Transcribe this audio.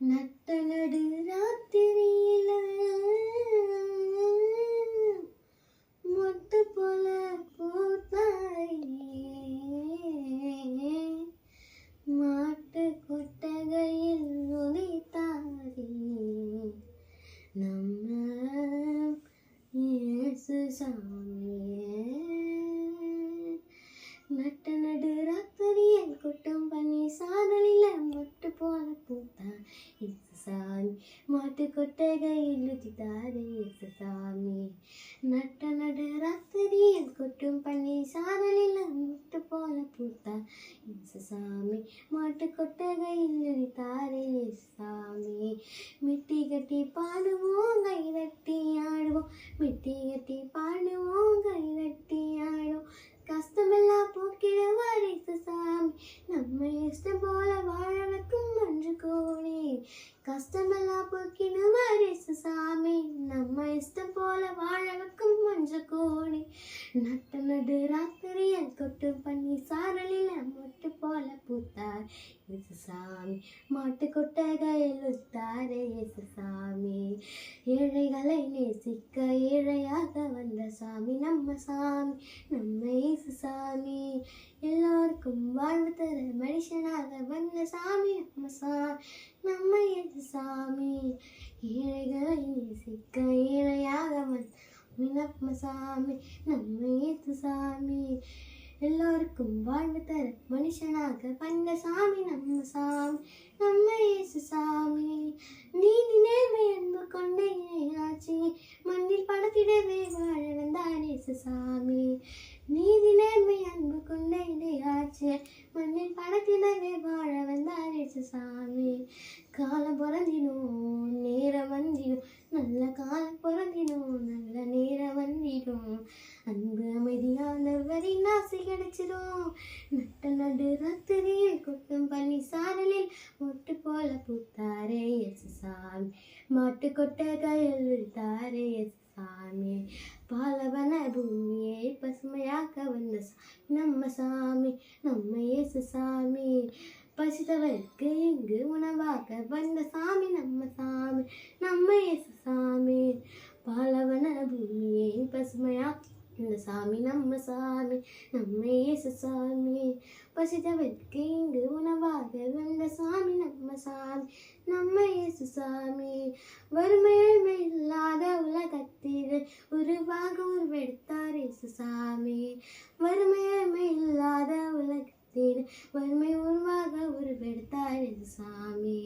நட்ட நடு ராத்திரியில மொட்டு போல பூத்தாயே மாட்டு கொட்டகையில் நுழைத்தாரே நம்ம இயேசு சாமியே. நட்ட நடு ராத்திரியில் கொட்டும் பனி சாரலில மொட்டு போல பூத்தா இயேசு சாமி மாட்டு கொட்டகையில் உதித்தாரே இயேசு சாமி. நட்ட நடு ராத்திரியில் கொட்டும் பனி சாரலில மொட்டு போல பூத்தா இயேசு சாமி மாட்டு கொட்டகையில் உதித்தாரே இயேசு சாமி. மிட்டி கட்டி பாடுவோம் கை தட்டி ஆடுவோம், மிட்டி கட்டி பாடுவோம் கை தட்டி ஆடுவோம், கஷ்டமெல்லாம் போக்கிடுவார் இயேசு சாமி நம்ம இஷ்டம் போல வாழ வைக்கும் மன்று கோணி. கஷ்டமெல்லாம் போக்கிடுவார் இயேசு சாமி நம்ம இஷ்டம் போல வாழ வைக்கும் மன்று கோணி. நட்ட நடு ராத்திரியில் கொட்டு பண்ணி சாரலில மொட்டு போல பூத்தார் இயேசு சாமி மாட்டு கொட்டகையில் உத்தாரே இயேசு சாமி. ஏழைகளை நேசிக்க ஏழையாக வந்த சாமி நம்ம சாமி நம்ம இயேசு சாமி. எல்லோருக்கும் வாழ்வு தர மனுஷனாக வந்த சாமி நம்ம சாமி நம்ம இயேசு சாமி. ஏழைகளை நேசிக்க ஏழையாக வந்த நம்ம சாமி நம்ம இயேசு சாமி. எல்லோருக்கும் வாழ்வு தர மனுஷனாக வந்த சாமி நம்ம சாமி நம்ம இயேசு சாமி. நீதி நேர்மை அன்பு கொண்ட இணையாட்சி மண்ணில் படத்திடவே வாழ வந்தார் இயேசு சாமி. நீதி நேர்மை அன்பு கொண்ட இணையாட்சி மண்ணில் படத்திடவே வாழ வந்தார் இயேசு சாமி. காலம் பிறந்திடும் நேரம் வந்திடும், நல்ல காலம் பிறந்திடும் நல்ல நேரம் வந்திடும், அன்பு அமைதியானவரின் ஆசை கிடைச்சிடும். நட்ட நடு ராத்திரியில் கொட்டும் பனி சாரலில் மொட்டு போல பூத்தாரே இயேசு சாமி மாட்டு கொட்டகையில் விழுத்தாரே இயேசு சாமி. பாலவன பூமியை பசுமையாக்க வந்த நம்ம சாமி நம்ம இயேசு சாமி. பசித்தவருக்கு இங்கு உணவாக வந்த சாமி நம்ம சாமி நம்ம இயேசு சாமி. பாலவன பூமியை பசுமையாக்க இந்த சாமி நம்ம சாமி நம்ம இயேசு சாமி. பசித்தவருக்கு இங்கு உணவாக வந்த சாமி நம்ம சாமி நம்ம இயேசு சாமி. வறுமை ஏழ்மை இல்லாத உலகத்தில் உருவாக உருவெடுத்தார் இயேசு சாமி. வறுமை ஏழ்மை இல்லாத உலகத்தில் வறுமை உருவாக உருவெடுத்தார் இயேசு சாமி.